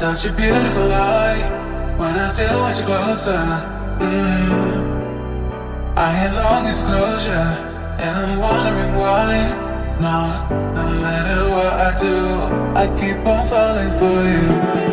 such a beautiful lie. When I still want you closer, I am longing for closure, and I'm wondering why. No matter what I do, I keep on falling for you.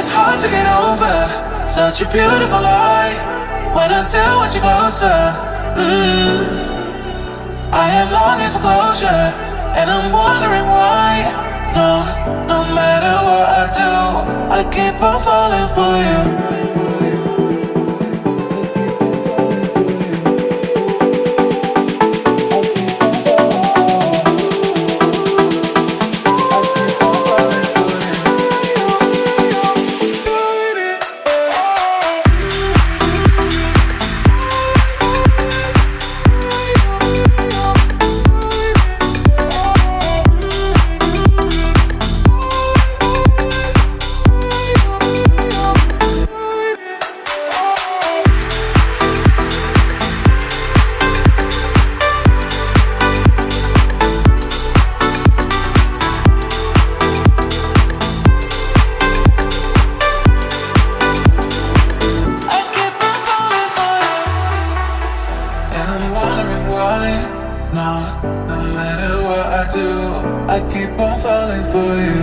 It's hard to get over such a beautiful lie. When I still want you closer, I am longing for closure, and I'm wondering why. No matter what I do, I keep on falling for you. No matter what I do, I keep on falling for you.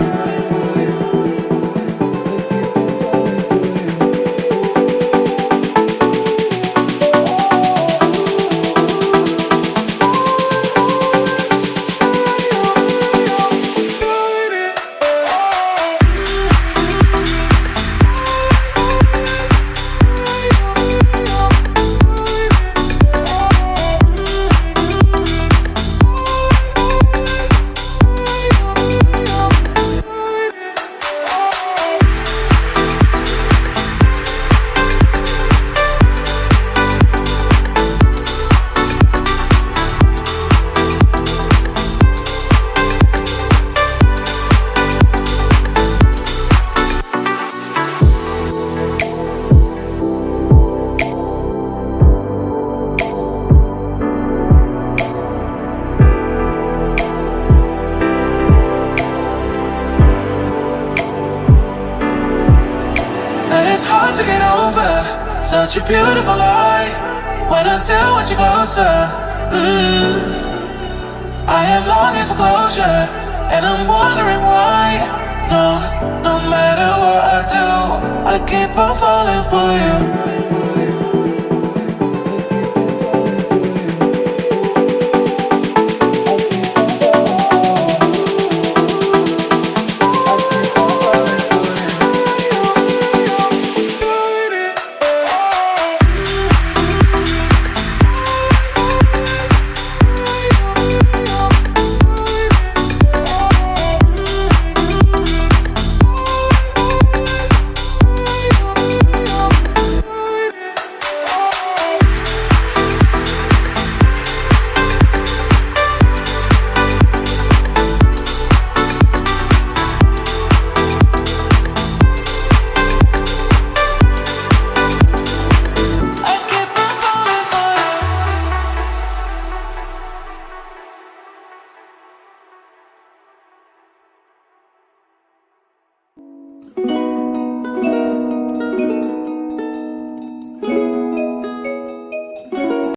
It's hard to get over such a beautiful lie. When I still want you closer, I am longing for closure, and I'm wondering why. No matter what I do, I keep on falling for you.